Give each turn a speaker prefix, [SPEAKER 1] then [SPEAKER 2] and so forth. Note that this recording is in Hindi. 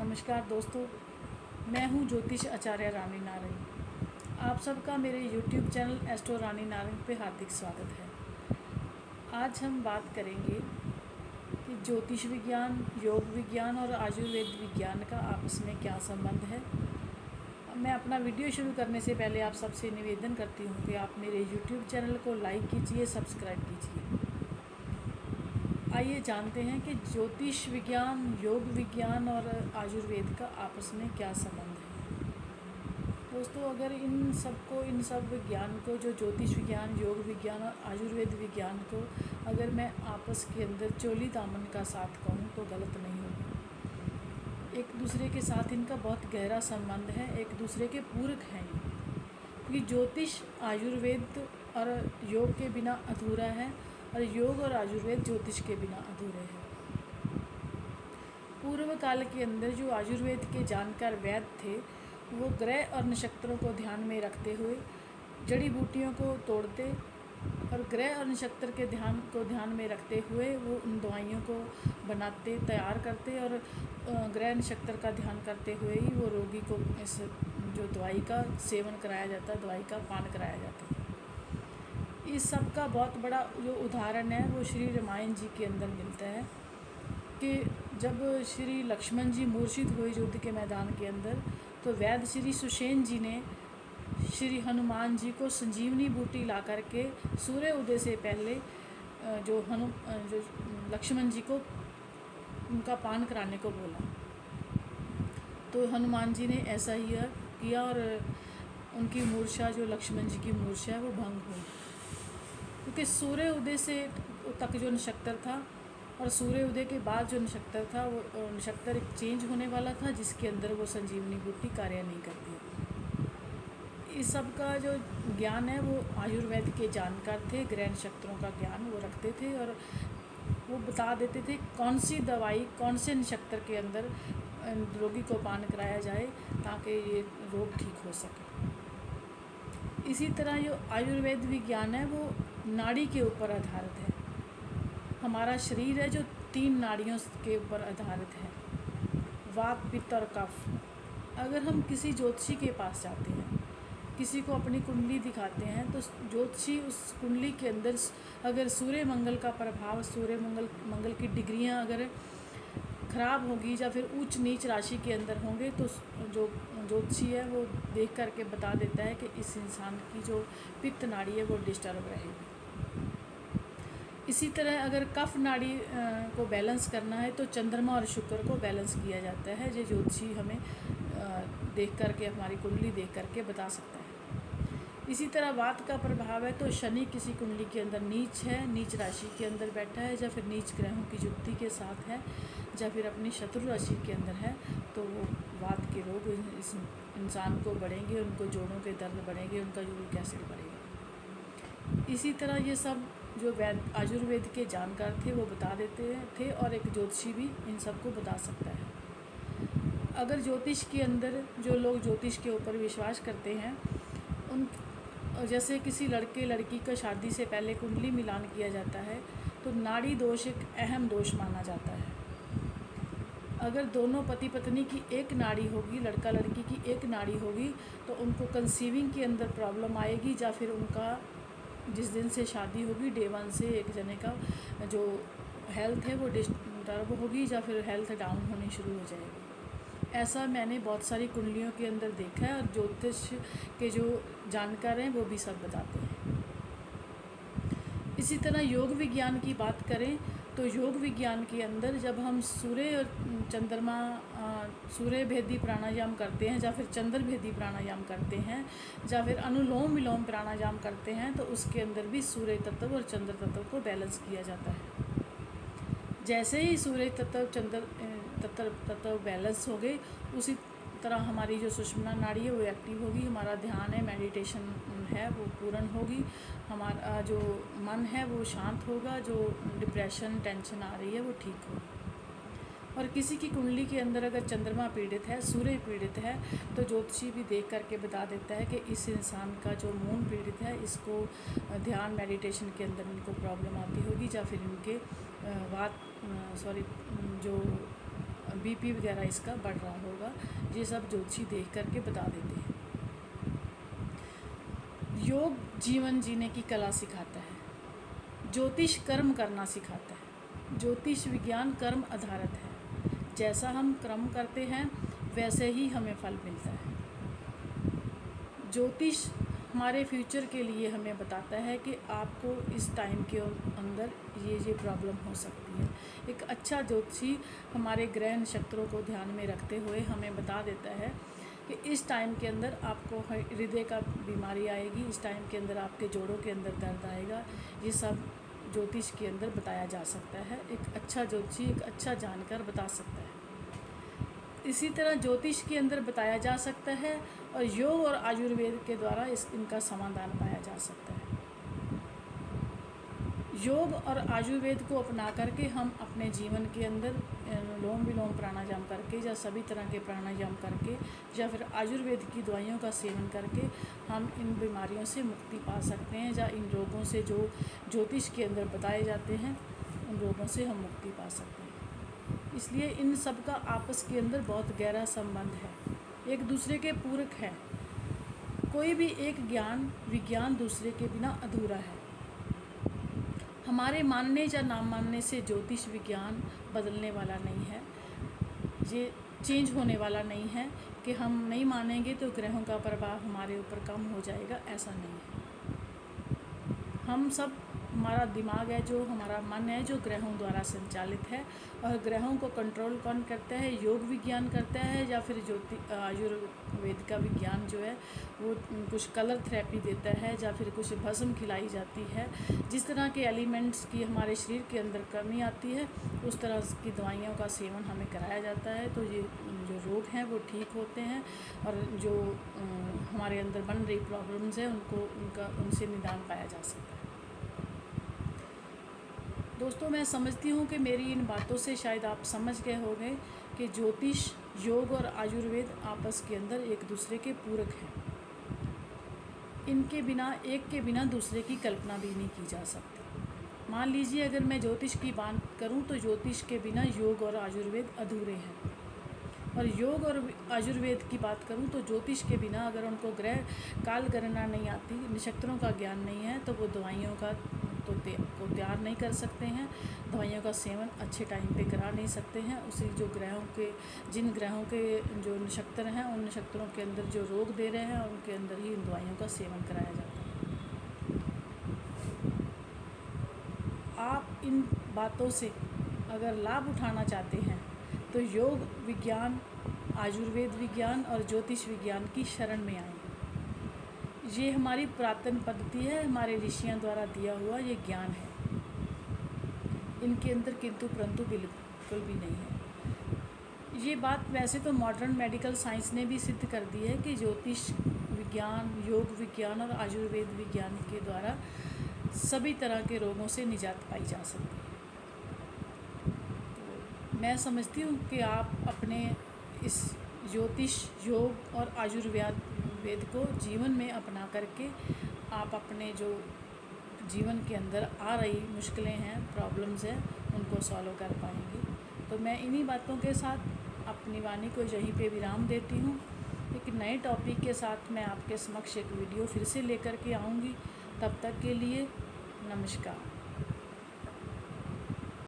[SPEAKER 1] नमस्कार दोस्तों, मैं हूं ज्योतिष आचार्य रानी नारंग। आप सबका मेरे YouTube चैनल एस्ट्रो रानी नारंग पे हार्दिक स्वागत है। आज हम बात करेंगे कि ज्योतिष विज्ञान, योग विज्ञान और आयुर्वेद विज्ञान का आपस में क्या संबंध है। मैं अपना वीडियो शुरू करने से पहले आप सबसे निवेदन करती हूँ कि आप मेरे YouTube चैनल को लाइक कीजिए, सब्सक्राइब कीजिए। आइए जानते हैं कि ज्योतिष विज्ञान, योग विज्ञान और आयुर्वेद का आपस में क्या संबंध है। दोस्तों, अगर इन सब विज्ञान को, जो ज्योतिष विज्ञान, योग विज्ञान और आयुर्वेद विज्ञान को अगर मैं आपस के अंदर चोली दामन का साथ कहूँ तो गलत नहीं होगा। एक दूसरे के साथ इनका बहुत गहरा संबंध है, एक दूसरे के पूरक हैं ये। क्योंकि ज्योतिष आयुर्वेद और योग के बिना अधूरा है और योग और आयुर्वेद ज्योतिष के बिना अधूरे हैं। पूर्व काल के अंदर जो आयुर्वेद के जानकार वैद्य थे, वो ग्रह और नक्षत्रों को ध्यान में रखते हुए जड़ी बूटियों को तोड़ते और ग्रह और नक्षत्र के ध्यान में रखते हुए वो उन दवाइयों को बनाते, तैयार करते और ग्रह नक्षत्र का ध्यान करते हुए ही वो रोगी को इस जो दवाई का सेवन कराया जाता है, दवाई का पान कराया जाता है। इस सब का बहुत बड़ा जो उदाहरण है वो श्री रामायण जी के अंदर मिलता है कि जब श्री लक्ष्मण जी मूर्छित हुए युद्ध के मैदान के अंदर, तो वैद्य श्री सुषेण जी ने श्री हनुमान जी को संजीवनी बूटी ला करके सूर्य उदय से पहले जो लक्ष्मण जी को उनका पान कराने को बोला। तो हनुमान जी ने ऐसा ही किया और उनकी मूर्छा, जो लक्ष्मण जी की मूर्छा है, वो भंग हुई। क्योंकि सूर्य उदय से तक जो नक्षत्र था और सूर्य उदय के बाद जो नक्षत्र था, वो नक्षत्र एक चेंज होने वाला था जिसके अंदर वो संजीवनी बूटी कार्य नहीं करती। इस सब का जो ज्ञान है वो आयुर्वेद के जानकार थे, ग्रह नक्षत्रों का ज्ञान वो रखते थे और वो बता देते थे कौन सी दवाई कौन से नक्षत्र के अंदर रोगी को पान कराया जाए ताकि ये रोग ठीक हो सके। इसी तरह जो आयुर्वेद विज्ञान है वो नाड़ी के ऊपर आधारित है। हमारा शरीर है जो 3 नाड़ियों के ऊपर आधारित है, वात, पित्त और कफ। अगर हम किसी ज्योतिषी के पास जाते हैं, किसी को अपनी कुंडली दिखाते हैं, तो ज्योतिषी उस कुंडली के अंदर अगर सूर्य मंगल का प्रभाव, सूर्य मंगल की डिग्रियां अगर खराब होगी या फिर ऊंच नीच राशि के अंदर होंगे, तो जो ज्योतिषी है वो देख करके बता देता है कि इस इंसान की जो पित्त नाड़ी है वो डिस्टर्ब रहेगी। इसी तरह अगर कफ नाड़ी को बैलेंस करना है तो चंद्रमा और शुक्र को बैलेंस किया जाता है। ये ज्योतिषी हमें देख करके, हमारी कुंडली देख करके बता सकता है। इसी तरह वात का प्रभाव है तो शनि किसी कुंडली के अंदर नीच है, नीच राशि के अंदर बैठा है या फिर नीच ग्रहों की युक्ति के साथ है या फिर अपनी शत्रु राशि के अंदर है, तो वो वात के रोग इस इंसान को बढ़ेंगे, उनको जोड़ों के दर्द बढ़ेंगे, उनका यूरिक एसिड बढ़ेगा। इसी तरह ये सब जो आयुर्वेद के जानकार थे वो बता देते थे और एक ज्योतिषी भी इन सब को बता सकता है। अगर ज्योतिष के अंदर जो लोग ज्योतिष के ऊपर विश्वास करते हैं, उन जैसे किसी लड़के लड़की का शादी से पहले कुंडली मिलान किया जाता है तो नाड़ी दोष एक अहम दोष माना जाता है। अगर दोनों पति पत्नी की एक नाड़ी होगी, लड़का लड़की की एक नाड़ी होगी, तो उनको कंसीविंग के अंदर प्रॉब्लम आएगी या फिर उनका जिस दिन से शादी होगी डे 1 से एक जने का जो हेल्थ है वो डिस्टर्ब होगी या फिर हेल्थ डाउन होनी शुरू हो जाएगी। ऐसा मैंने बहुत सारी कुंडलियों के अंदर देखा है और ज्योतिष के जो जानकार हैं वो भी सब बताते हैं। इसी तरह योग विज्ञान की बात करें तो योग विज्ञान के अंदर जब हम सूर्य और चंद्रमा, सूर्य भेदी प्राणायाम करते हैं या फिर चंद्र भेदी प्राणायाम करते हैं या फिर अनुलोम विलोम प्राणायाम करते हैं, तो उसके अंदर भी सूर्य तत्व और चंद्र तत्व को बैलेंस किया जाता है। जैसे ही सूर्य तत्व चंद्र तत्व बैलेंस हो गए, उसी तरह हमारी जो सुषुम्ना नाड़ी है वो एक्टिव होगी, हमारा ध्यान है, मेडिटेशन है वो पूर्ण होगी, हमारा जो मन है वो शांत होगा, जो डिप्रेशन टेंशन आ रही है वो ठीक होगी। और किसी की कुंडली के अंदर अगर चंद्रमा पीड़ित है, सूर्य पीड़ित है, तो ज्योतिषी भी देख करके बता देता है कि इस इंसान का जो मून पीड़ित है, इसको ध्यान मेडिटेशन के अंदर इनको प्रॉब्लम आती होगी या फिर इनके जो बीपी वगैरह इसका बढ़ रहा होगा। ये सब ज्योतिषी देख करके बता देते हैं। योग जीवन जीने की कला सिखाता है। ज्योतिष कर्म करना सिखाता है। ज्योतिष विज्ञान कर्म आधारित है। जैसा हम कर्म करते हैं वैसे ही हमें फल मिलता है। ज्योतिष हमारे फ्यूचर के लिए हमें बताता है कि आपको इस टाइम के अंदर ये प्रॉब्लम हो सकती है। एक अच्छा ज्योतिषी हमारे ग्रह नक्षत्रों को ध्यान में रखते हुए हमें बता देता है कि इस टाइम के अंदर आपको हृदय का बीमारी आएगी, इस टाइम के अंदर आपके जोड़ों के अंदर दर्द आएगा। ये सब ज्योतिष के अंदर बताया जा सकता है। एक अच्छा ज्योतिषी एक अच्छा जानकार बता सकता है। इसी तरह ज्योतिष के अंदर बताया जा सकता है और योग और आयुर्वेद के द्वारा इनका समाधान पाया जा सकता है। योग और आयुर्वेद को अपना करके हम अपने जीवन के अंदर अनुलोम विलोम प्राणायाम करके या सभी तरह के प्राणायाम करके या फिर आयुर्वेद की दवाइयों का सेवन करके हम इन बीमारियों से मुक्ति पा सकते हैं, या इन रोगों से जो ज्योतिष के अंदर बताए जाते हैं उन रोगों से हम मुक्ति पा सकते हैं। इसलिए इन सब का आपस के अंदर बहुत गहरा संबंध है, एक दूसरे के पूरक है। कोई भी एक विज्ञान दूसरे के बिना अधूरा है। हमारे मानने या ना मानने से ज्योतिष विज्ञान बदलने वाला नहीं है, ये चेंज होने वाला नहीं है कि हम नहीं मानेंगे तो ग्रहों का प्रभाव हमारे ऊपर कम हो जाएगा, ऐसा नहीं है। हम सब हमारा दिमाग है, जो हमारा मन है, जो ग्रहों द्वारा संचालित है। और ग्रहों को कंट्रोल कौन करता है? योग विज्ञान करता है, या फिर आयुर्वेद का विज्ञान जो है वो कुछ कलर थेरेपी देता है, या फिर कुछ भस्म खिलाई जाती है। जिस तरह के एलिमेंट्स की हमारे शरीर के अंदर कमी आती है उस तरह की दवाइयों का सेवन हमें कराया जाता है, तो ये जो रोग हैं वो ठीक होते हैं और जो हमारे अंदर बन रही प्रॉब्लम्स हैं उनसे निदान पाया जा सकता है। दोस्तों, मैं समझती हूँ कि मेरी इन बातों से शायद आप समझ गए होंगे कि ज्योतिष, योग और आयुर्वेद आपस के अंदर एक दूसरे के पूरक हैं। इनके बिना, एक के बिना दूसरे की कल्पना भी नहीं की जा सकती। मान लीजिए अगर मैं ज्योतिष की बात करूँ तो ज्योतिष के बिना योग और आयुर्वेद अधूरे हैं, और योग और आयुर्वेद की बात करूँ तो ज्योतिष के बिना अगर उनको ग्रह काल गणना नहीं आती, नक्षत्रों का ज्ञान नहीं है, तो वो दवाइयों का को तैयार नहीं कर सकते हैं, दवाइयों का सेवन अच्छे टाइम पे करा नहीं सकते हैं। उसी जिन ग्रहों के जो नक्षत्र हैं उन नक्षत्रों के अंदर जो रोग दे रहे हैं उनके अंदर ही इन दवाइयों का सेवन कराया जाता है। आप इन बातों से अगर लाभ उठाना चाहते हैं तो योग विज्ञान, आयुर्वेद विज्ञान और ज्योतिष विज्ञान की शरण में आएं। ये हमारी पुरातन पद्धति है, हमारे ऋषियों द्वारा दिया हुआ ये ज्ञान है। इनके अंदर किंतु परंतु बिल्कुल भी नहीं है। ये बात वैसे तो मॉडर्न मेडिकल साइंस ने भी सिद्ध कर दी है कि ज्योतिष विज्ञान, योग विज्ञान और आयुर्वेद विज्ञान के द्वारा सभी तरह के रोगों से निजात पाई जा सकती है। तो मैं समझती हूँ कि आप अपने इस ज्योतिष, योग और आयुर्वेद को जीवन में अपना करके आप अपने जो जीवन के अंदर आ रही मुश्किलें हैं, प्रॉब्लम्स हैं, उनको सॉल्व कर पाएंगे। तो मैं इन्हीं बातों के साथ अपनी वाणी को यहीं पे विराम देती हूँ। एक नए टॉपिक के साथ मैं आपके समक्ष एक वीडियो फिर से लेकर के आऊँगी। तब तक के लिए नमस्कार।